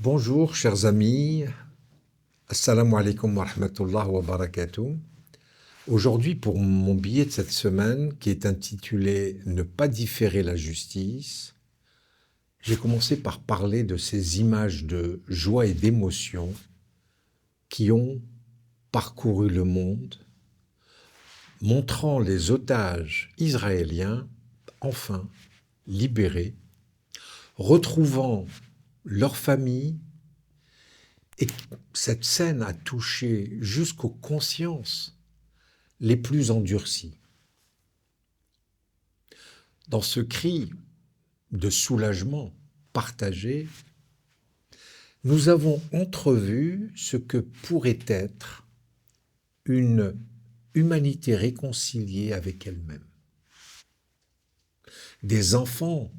Bonjour chers amis, assalamu alaikum wa rahmatullah wa barakatuh. Aujourd'hui pour mon billet de cette semaine qui est intitulé « Ne pas différer la justice », j'ai commencé par parler de ces images de joie et d'émotion qui ont parcouru le monde, montrant les otages israéliens enfin libérés, retrouvant leur famille. Et cette scène a touché jusqu'aux consciences les plus endurcies. Dans ce cri de soulagement partagé, nous avons entrevu ce que pourrait être une humanité réconciliée avec elle-même. Des enfants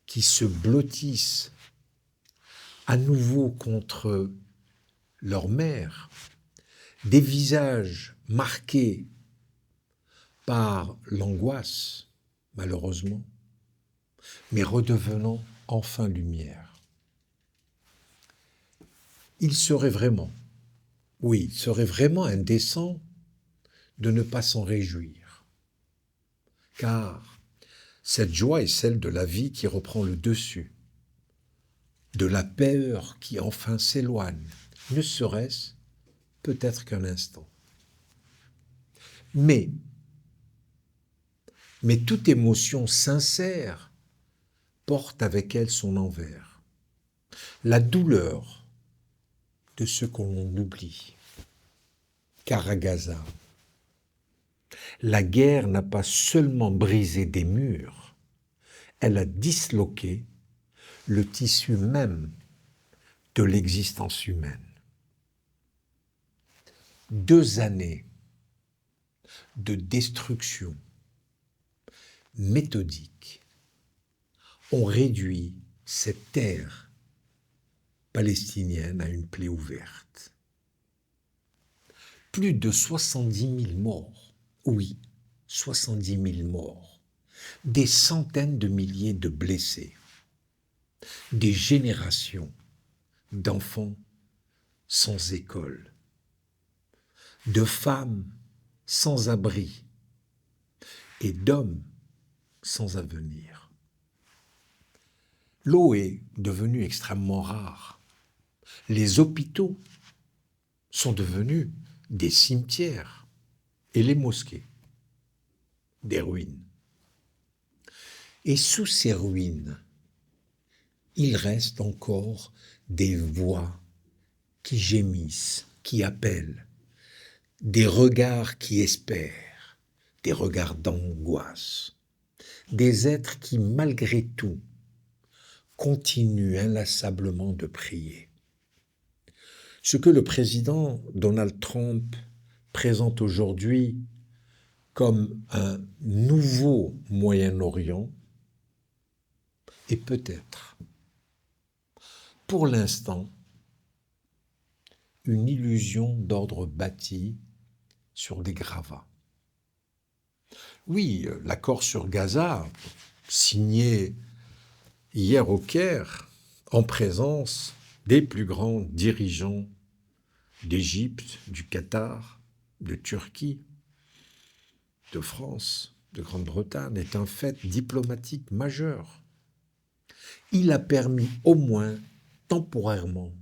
qui se blottissent à nouveau contre leur mère, des visages marqués par l'angoisse, malheureusement, mais redevenant enfin lumière. Il serait vraiment indécent de ne pas s'en réjouir, car cette joie est celle de la vie qui reprend le dessus, de la peur qui enfin s'éloigne, ne serait-ce peut-être qu'un instant. Mais toute émotion sincère porte avec elle son envers, la douleur de ce qu'on oublie. Car à Gaza, la guerre n'a pas seulement brisé des murs, elle a disloqué le tissu même de l'existence humaine. 2 années de destruction méthodique ont réduit cette terre palestinienne à une plaie ouverte. Plus de 70 000 morts, oui, 70 000 morts, des centaines de milliers de blessés, des générations d'enfants sans école, de femmes sans abri et d'hommes sans avenir. L'eau est devenue extrêmement rare. Les hôpitaux sont devenus des cimetières et les mosquées, des ruines. Et sous ces ruines, il reste encore des voix qui gémissent, qui appellent, des regards qui espèrent, des regards d'angoisse, des êtres qui, malgré tout, continuent inlassablement de prier. Ce que le président Donald Trump présente aujourd'hui comme un nouveau Moyen-Orient est peut-être, pour l'instant, une illusion d'ordre bâti sur des gravats. Oui, l'accord sur Gaza, signé hier au Caire, en présence des plus grands dirigeants d'Égypte, du Qatar, de Turquie, de France, de Grande-Bretagne, est un fait diplomatique majeur. Il a permis au moins temporairement,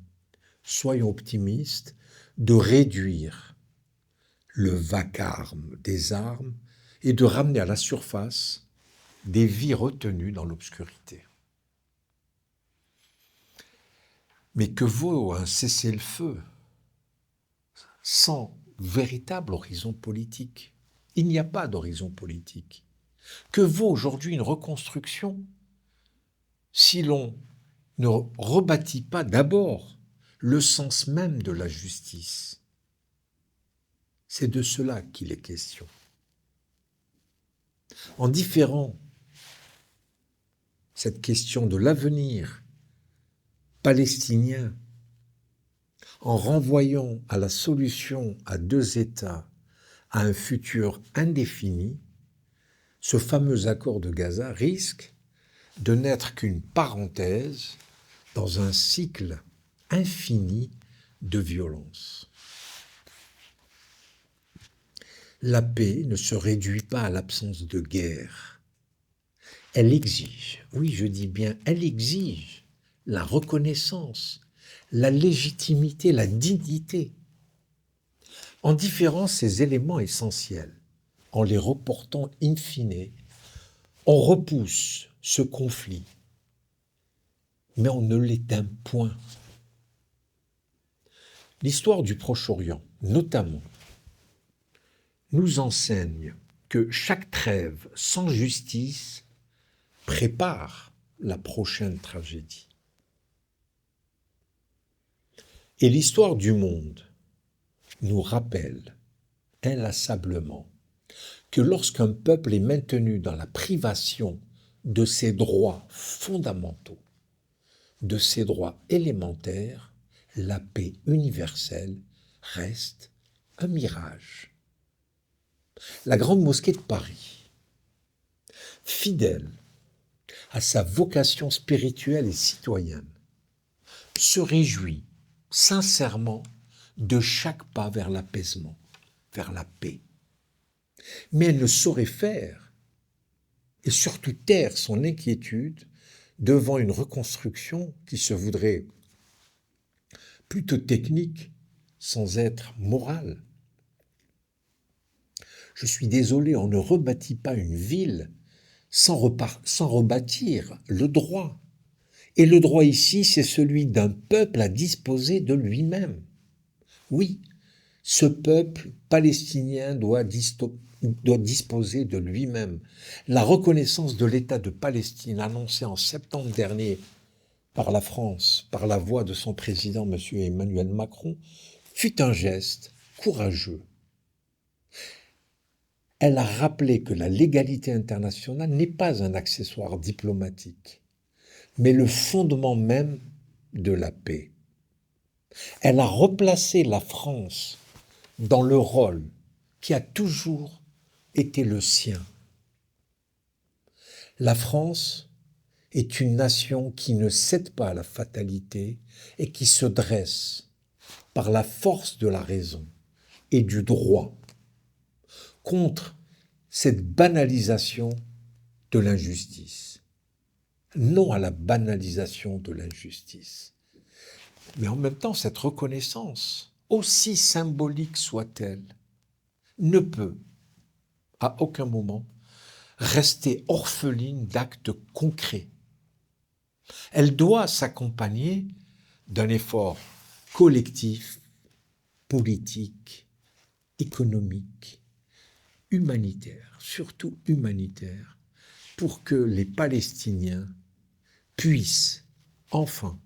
soyons optimistes, de réduire le vacarme des armes et de ramener à la surface des vies retenues dans l'obscurité. Mais que vaut un cessez-le-feu sans véritable horizon politique? Il n'y a pas d'horizon politique. Que vaut aujourd'hui une reconstruction si l'on ne rebâtit pas d'abord le sens même de la justice? C'est de cela qu'il est question. En différant cette question de l'avenir palestinien, en renvoyant à la solution à 2 États, à un futur indéfini, ce fameux accord de Gaza risque de n'être qu'une parenthèse dans un cycle infini de violence. La paix ne se réduit pas à l'absence de guerre. Elle exige, oui je dis bien, elle exige la reconnaissance, la légitimité, la dignité. En différant ces éléments essentiels, en les reportant in fine, on repousse ce conflit, mais on ne l'éteint point. L'histoire du Proche-Orient, notamment, nous enseigne que chaque trêve sans justice prépare la prochaine tragédie. Et l'histoire du monde nous rappelle inlassablement que lorsqu'un peuple est maintenu dans la privation de ses droits fondamentaux, de ses droits élémentaires, la paix universelle reste un mirage. La grande mosquée de Paris, fidèle à sa vocation spirituelle et citoyenne, se réjouit sincèrement de chaque pas vers l'apaisement, vers la paix. Mais elle ne saurait faire, et surtout taire son inquiétude devant une reconstruction qui se voudrait plutôt technique, sans être morale. Je suis désolé, on ne rebâtit pas une ville sans rebâtir le droit. Et le droit ici, c'est celui d'un peuple à disposer de lui-même. Oui, ce peuple palestinien doit disposer de lui-même. La reconnaissance de l'État de Palestine annoncée en septembre dernier par la France, par la voix de son président, M. Emmanuel Macron, fut un geste courageux. Elle a rappelé que la légalité internationale n'est pas un accessoire diplomatique, mais le fondement même de la paix. Elle a replacé la France dans le rôle qui a toujours été le sien. La France est une nation qui ne cède pas à la fatalité et qui se dresse par la force de la raison et du droit contre cette banalisation de l'injustice. Non à la banalisation de l'injustice. Mais en même temps, cette reconnaissance, aussi symbolique soit-elle, ne peut, à aucun moment, rester orpheline d'actes concrets. Elle doit s'accompagner d'un effort collectif, politique, économique, humanitaire, surtout humanitaire, pour que les Palestiniens puissent enfin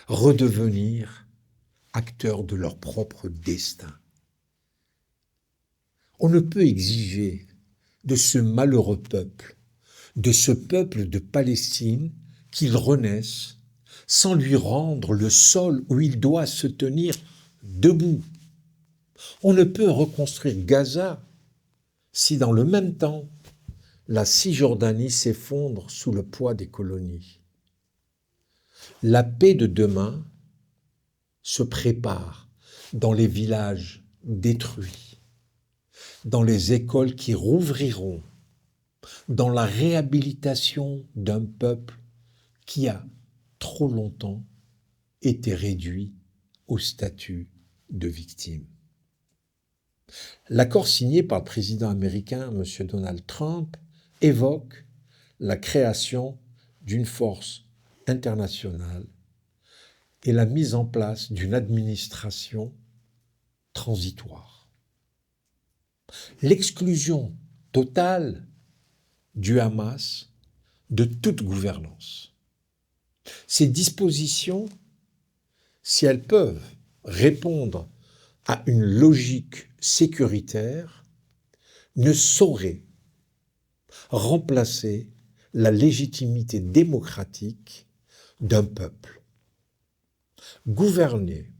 redevenir acteurs de leur propre destin. On ne peut exiger de ce malheureux peuple, de ce peuple de Palestine, qu'il renaisse sans lui rendre le sol où il doit se tenir debout. On ne peut reconstruire Gaza si dans le même temps, la Cisjordanie s'effondre sous le poids des colonies. La paix de demain se prépare dans les villages détruits, dans les écoles qui rouvriront, dans la réhabilitation d'un peuple qui a trop longtemps été réduit au statut de victime. L'accord signé par le président américain, M. Donald Trump, évoque la création d'une force internationale et la mise en place d'une administration transitoire. L'exclusion totale du Hamas de toute gouvernance. Ces dispositions, si elles peuvent répondre à une logique sécuritaire, ne sauraient remplacer la légitimité démocratique d'un peuple. Gouverner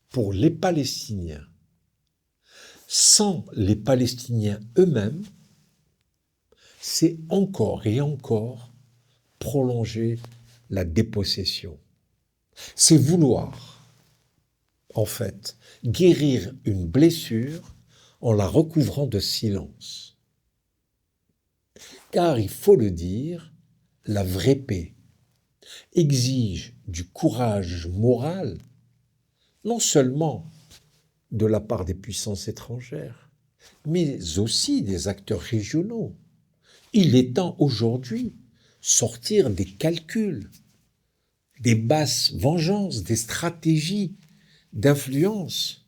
pour les Palestiniens sans les Palestiniens eux-mêmes, c'est encore et encore prolonger la dépossession. C'est vouloir, en fait, guérir une blessure en la recouvrant de silence. Car il faut le dire, la vraie paix exige du courage moral, non seulement de la part des puissances étrangères, mais aussi des acteurs régionaux. Il est temps aujourd'hui sortir des calculs, des basses vengeances, des stratégies d'influence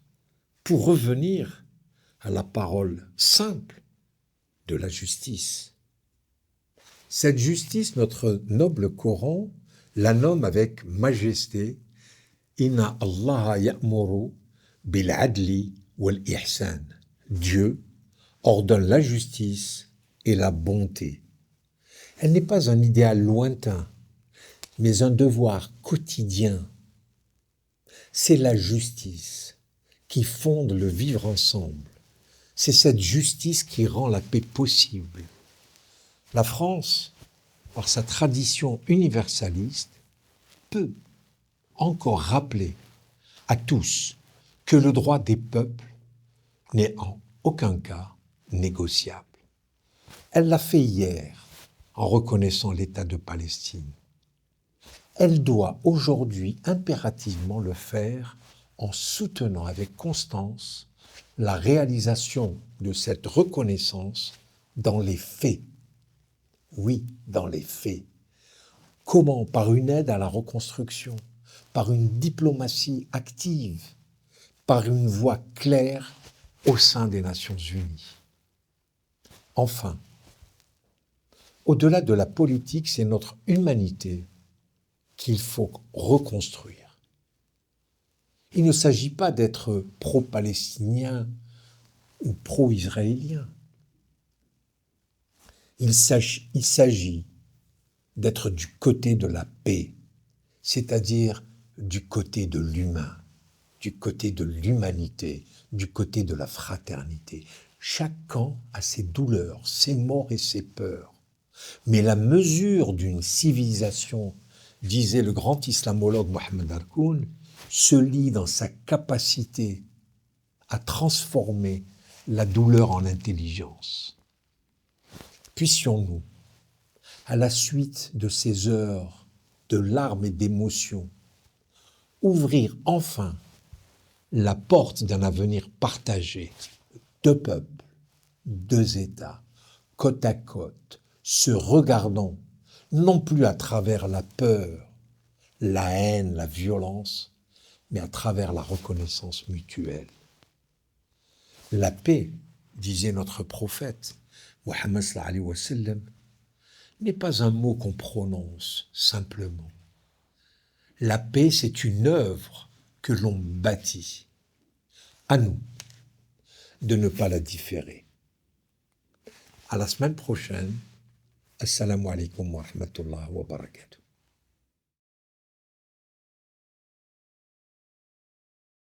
pour revenir à la parole simple de la justice. Cette justice, notre noble Coran la nomme avec majesté « Inna Allah ya'muru bil-adli wal-ihsan » Dieu ordonne la justice et la bonté. Elle n'est pas un idéal lointain, mais un devoir quotidien. C'est la justice qui fonde le vivre ensemble. C'est cette justice qui rend la paix possible. La France, par sa tradition universaliste, peut encore rappeler à tous que le droit des peuples n'est en aucun cas négociable. Elle l'a fait hier en reconnaissant l'État de Palestine. Elle doit aujourd'hui impérativement le faire en soutenant avec constance la réalisation de cette reconnaissance dans les faits. Oui, dans les faits. Comment? Par une aide à la reconstruction, par une diplomatie active, par une voix claire au sein des Nations Unies. Enfin, au-delà de la politique, c'est notre humanité qu'il faut reconstruire. Il ne s'agit pas d'être pro-palestinien ou pro-israélien. Il s'agit d'être du côté de la paix, c'est-à-dire du côté de l'humain, du côté de l'humanité, du côté de la fraternité. Chaque camp a ses douleurs, ses morts et ses peurs. Mais la mesure d'une civilisation, disait le grand islamologue Mohamed Harkoun, se lie dans sa capacité à transformer la douleur en intelligence. Puissions-nous, à la suite de ces heures de larmes et d'émotions, ouvrir enfin la porte d'un avenir partagé, deux peuples, deux États, côte à côte, se regardant, non plus à travers la peur, la haine, la violence, mais à travers la reconnaissance mutuelle. La paix, disait notre prophète, Muhammad sallallahu alayhi wa sallam, n'est pas un mot qu'on prononce simplement. La paix, c'est une œuvre que l'on bâtit. À nous de ne pas la différer. À la semaine prochaine. Assalamu alaikum wa rahmatullahi wa barakatuh.